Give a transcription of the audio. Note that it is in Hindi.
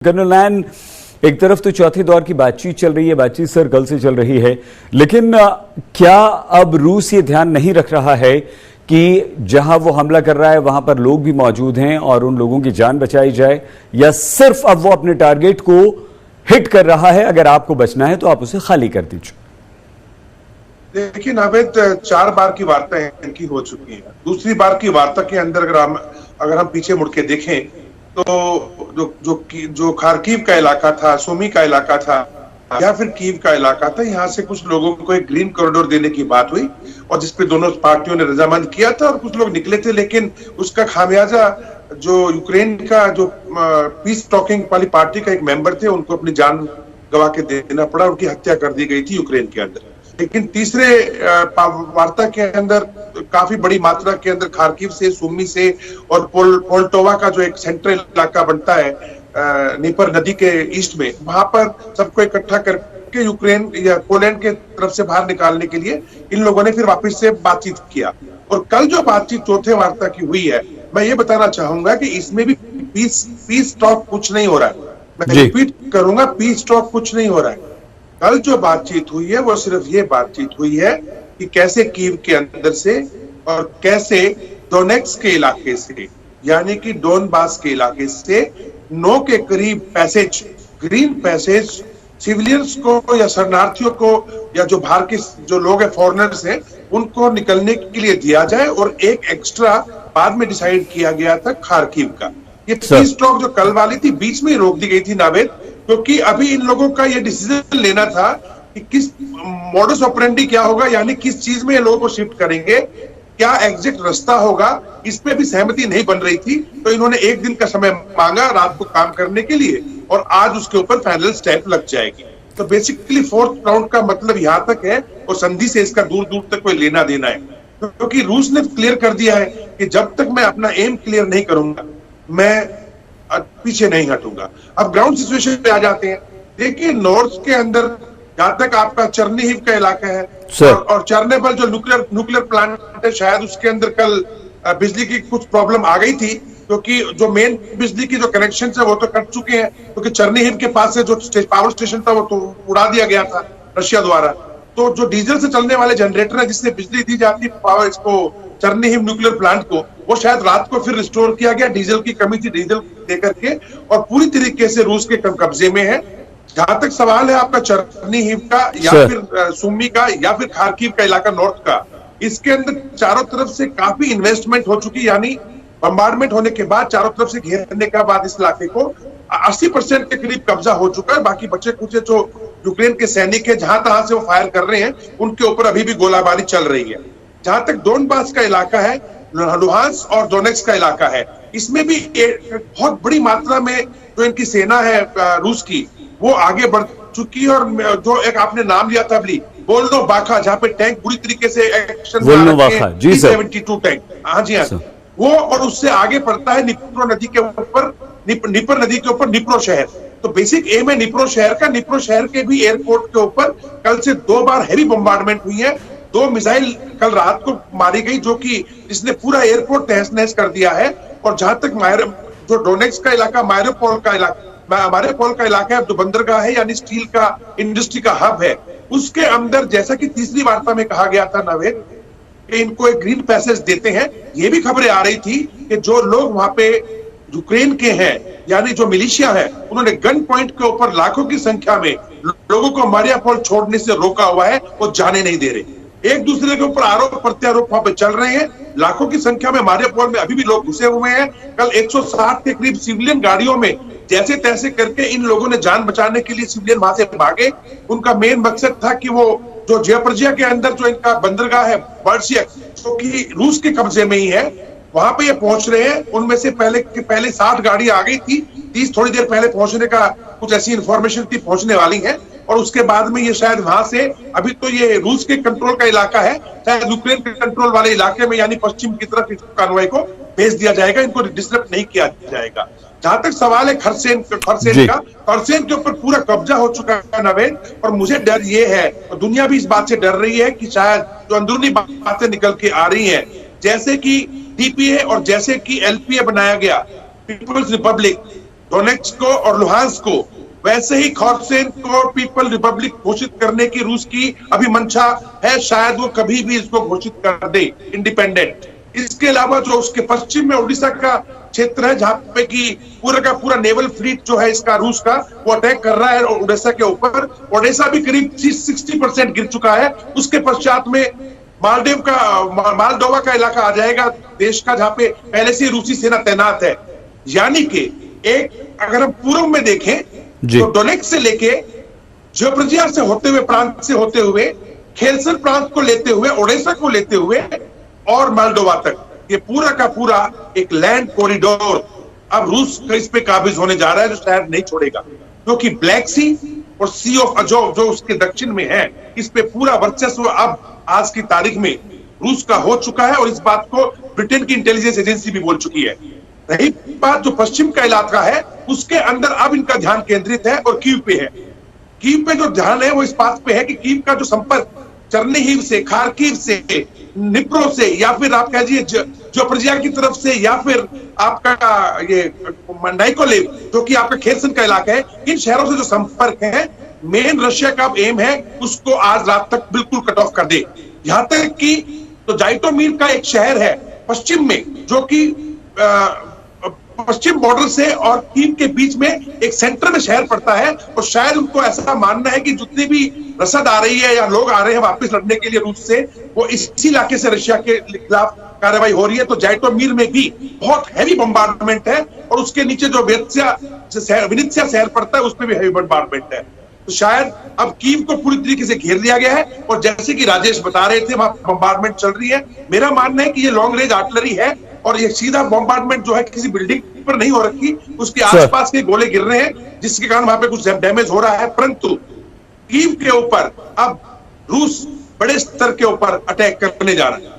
कर्नल नैन, एक तरफ तो चौथे दौर की बातचीत चल रही है, बातचीत सर कल से चल रही है, लेकिन क्या अब रूस ये ध्यान नहीं रख रहा है कि जहां वो हमला कर रहा है वहां पर लोग भी मौजूद हैं और उन लोगों की जान बचाई जाए, या सिर्फ अब वो अपने टारगेट को हिट कर रहा है? अगर आपको बचना है तो आप उसे खाली कर दीजिए। देखिए नावेद, 4 बार की वार्ता इनकी हो चुकी है। दूसरी बार की वार्ता के अंदर अगर हम पीछे मुड़ के देखें तो जो खार्किव का इलाका था, सुमी का इलाका था या फिर कीव का इलाका था, यहाँ से कुछ लोगों को एक ग्रीन कॉरिडोर देने की बात हुई और जिसपे दोनों पार्टियों ने रजामंद किया था और कुछ लोग निकले थे, लेकिन उसका खामियाजा जो यूक्रेन का जो पीस टॉकिंग वाली पार्टी का एक मेंबर थे, उनको अपनी जान गवा के देना पड़ा, उनकी हत्या कर दी गई थी यूक्रेन के अंदर। लेकिन तीसरे वार्ता के अंदर काफी बड़ी मात्रा के अंदर खार्किव से, सुमी से और पोल्टोवा का जो एक सेंट्रल इलाका बनता है नीपर नदी के ईस्ट में, वहां पर सबको इकट्ठा करके यूक्रेन या पोलैंड के तरफ से बाहर निकालने के लिए इन लोगों ने फिर वापस से बातचीत किया। और कल जो बातचीत चौथे वार्ता की हुई है, मैं ये बताना चाहूंगा कि इसमें भी पीस टॉक कुछ नहीं हो रहा है। मैं रिपीट करूंगा, पीस टॉक कुछ नहीं हो रहा है। कल जो बातचीत हुई है वो सिर्फ ये बातचीत हुई है कि कैसे कीव के अंदर से और कैसे डोनेट्स्क के इलाके से, यानी कि डोनबास के इलाके से 9 के करीब पैसेज, ग्रीन पैसेज सिविलियंस को या शरणार्थियों को या जो बाहर के जो लोग हैं, फॉरेनर्स हैं, उनको निकलने के लिए दिया जाए। और एक एक्स्ट्रा बाद में डिसाइड किया गया था खार्किव का। ये पीस टॉक जो कल वाली थी बीच में रोक दी गई थी नावेद, क्योंकि अभी इन लोगों का ये डिसीजन लेना था कि किस मॉडस ऑपरेंडी क्या होगा, यानी किस चीज में ये लोगों को शिफ्ट करेंगे, क्या एग्जिट रास्ता होगा। इस पे भी सहमति नहीं बन रही थी, तो इन्होंने एक दिन का समय मांगा रात को काम करने के लिए और आज उसके ऊपर फाइनल स्टेप लग जाएगी। तो बेसिकली 4th राउंड का मतलब यहां तक है और संधि से इसका दूर दूर तक कोई लेना देना है, क्योंकि रूस ने क्लियर कर दिया है कि जब तक मैं अपना एम क्लियर नहीं करूंगा मैं पीछे नहीं हटूंगा। अब ग्राउंड सिचुएशन पे आ जाते हैं। देखिए, नॉर्थ के अंदर जहां तक आपका चर्निहिव का इलाका है और चर्नेबल जो न्यूक्लियर प्लांट है, शायद उसके अंदर कल बिजली की कुछ प्रॉब्लम आ गई थी, क्योंकि जो मेन बिजली की जो कनेक्शन है वो तो कट चुके हैं, क्योंकि चर्निहिव के पास से जो पावर स्टेशन था वो तो उड़ा दिया गया था रशिया द्वारा। तो जो डीजल से चलने वाले जनरेटर है जिससे बिजली दी जाती है पावर इसको चर्निहिव न्यूक्लियर प्लांट को, वो शायद रात को फिर रिस्टोर किया गया। डीजल की कमी थी, डीजल देकर के, और पूरी तरीके से रूस के कब्जे में है। जहां तक सवाल है आपका चर्निहिव का या फिर सुमी का या फिर खार्किव का इलाका नॉर्थ का, इसके अंदर चारों तरफ से काफी इन्वेस्टमेंट हो चुकी, यानी बम्बार्डमेंट होने के बाद चारों तरफ से घेरने के बाद इस इलाके को 80% के करीब कब्जा हो चुका है। बाकी बचे कुछ जो यूक्रेन के सैनिक है जहां तहां से वो फायर कर रहे हैं, उनके ऊपर अभी भी गोलाबारी चल रही है। जहां तक डोनबास का इलाका है, लुहांस्क और डोनेट्स्क का इलाका है, इसमें भी बहुत बड़ी मात्रा में जो इनकी सेना है रूस की, वो आगे बढ़ चुकी है। और जो एक आपने नाम लिया था अभी, वोल्नोवाखा, जहां पे टैंक बुरी तरीके से एक्शन में 72 टैंक, हाँ जी हाँ, वो और उससे आगे पड़ता है निप्रो नदी के ऊपर, निपर नदी के ऊपर निप्रो शहर। तो बेसिक एम है निप्रो शहर का। निप्रो शहर के भी एयरपोर्ट के ऊपर कल से 2 बार हैवी बम्बार्डमेंट हुई है। 2 मिसाइल कल रात को मारी गई, जो कि इसने पूरा एयरपोर्ट तहस नहस कर दिया है। और जहां तक जो डोनेट्स्क का इलाका, मारियोपोल का इलाका है, जो बंदरगाह है, यानी स्टील का इंडस्ट्री का हब है, उसके अंदर जैसा कि तीसरी वार्ता में कहा गया था नावेद, इनको एक ग्रीन पैसेज देते हैं। ये भी खबरें आ रही थी कि जो लोग वहां पे यूक्रेन के हैं, यानी जो मिलिशिया है, उन्होंने गन पॉइंट के ऊपर लाखों की संख्या में लोगों को मारियापोल छोड़ने से रोका हुआ है, वो जाने नहीं दे रहे। एक दूसरे के ऊपर आरोप प्रत्यारोप वहां पे चल रहे हैं। लाखों की संख्या में मारियापोल में अभी भी लोग घुसे हुए हैं। कल 160 के करीब सिविलियन गाड़ियों में जैसे तैसे करके इन लोगों ने जान बचाने के लिए सिविलियन वहां से भागे। उनका मेन मकसद था कि वो जो जयप्रजिया के अंदर जो इनका बंदरगाह है बर्शिया, जो कि रूस के कब्जे में ही है, वहां पे ये पहुंच रहे हैं। उनमें से पहले 60 गाड़ी आ गई थी, 30 थोड़ी देर पहले पहुंचने का कुछ ऐसी इंफॉर्मेशन थी, पहुंचने वाली है। और उसके बाद में ये शायद वहां से, अभी तो ये रूस के कंट्रोल का इलाका है, शायद यूक्रेन के कंट्रोल वाले इलाके में यानी पश्चिम की तरफ इस कानवाई को भेज दिया जाएगा, इनको डिस्टर्ब नहीं किया जाएगा। जहां तक सवाल है खरसेन का, खरसेन के ऊपर पूरा कब्जा हो चुका है नवेद। और मुझे डर ये है, और दुनिया भी इस बात से डर रही है, कि शायद जो अंदरूनी बातें निकल के आ रही हैं, जैसे कि टीपीए और जैसे कि एलपीए बनाया गया, पीपल्स रिपब्लिक, डोनेट्स्क को और लुहांस्क को, वैसे ही खॉर्सेन को पीपल रिपब्लिक घोषित करने की रूस की अभी मंशा है। शायद वो कभी भी इसको घोषित कर दे इंडिपेंडेंट। इसके अलावा जो उसके पश्चिम में उड़ीसा का क्षेत्र है, जहां पे कि पूरा का पूरा नेवल फ्लीट जो है इसका रूस का, वो अटैक कर रहा है ओडेसा के ऊपर। ओडेसा भी करीब 60% गिर चुका है। उसके पश्चात में मालडोवा का इलाका आ जाएगा देश का, जहां पे पहले से रूसी सेना तैनात है। यानी कि एक अगर हम पूर्व में देखें तो डोनेट्स्क से लेके ज़पोरिज़िया से होते हुए प्रांत से होते हुए खेल्सन प्रांत को लेते हुए ओडेसा को लेते हुए और मोल्डोवा तक, ये पूरा का पूरा एक लैंड कॉरिडोर अब रूस इस पे काबिज होने जा रहा है, जो शायद नहीं छोड़ेगा, क्योंकि ब्लैक सी और सी ऑफ अजोव जो उसके दक्षिण में है, इस पे पूरा वर्चस्व अब आज की तारीख में रूस का हो चुका है। और इस बात को ब्रिटेन की इंटेलिजेंस एजेंसी भी बोल चुकी है। रही बात जो पश्चिम का इलाका है, उसके अंदर अब इनका ध्यान केंद्रित है और कीव पे है। कीव पे जो ध्यान है वो इस बात पे है कि कीव का जो संपर्क चर्निहिव से, खार्किव से, निप्रो से, या फिर आप कह दीजिए ज़पोरिज़िया की तरफ से, या फिर आपका ये नाइकोलेव जो कि आपका खेल्सन का इलाका है, इन शहरों से जो संपर्क है, मेन रशिया का एम है उसको आज रात तक बिल्कुल कट ऑफ कर दे। यहां तक कि तो जाइटोमीर का एक शहर है पश्चिम में, जो कि पश्चिम बॉर्डर से और कीव के बीच में एक सेंटर में शहर पड़ता है। और शायद उनको ऐसा मानना है कि जितनी भी रसद आ रही है या लोग आ रहे हैं वापस लड़ने के लिए रूस से, वो इसी इलाके से रशिया के खिलाफ कार्रवाई हो रही है। तो जाइटोमीर में भी बहुत हैवी बम्बार्डमेंट है, और उसके नीचे जो विनित्सिया शहर पड़ता है, उसमें भी हैवी बम्बार्डमेंट है। तो शायद अब कीव को पूरी तरीके से घेर लिया गया है, और जैसे कि राजेश बता रहे थे वहां बम्बार्डमेंट चल रही है। मेरा मानना है कि ये लॉन्ग रेंज आर्टिलरी है, और ये सीधा बॉम्बार्डमेंट जो है किसी बिल्डिंग पर नहीं हो रखी, उसके आसपास के गोले गिर रहे हैं, जिसके कारण वहां पे कुछ डैमेज हो रहा है। परंतु कीव के ऊपर अब रूस बड़े स्तर के ऊपर अटैक करने जा रहा है।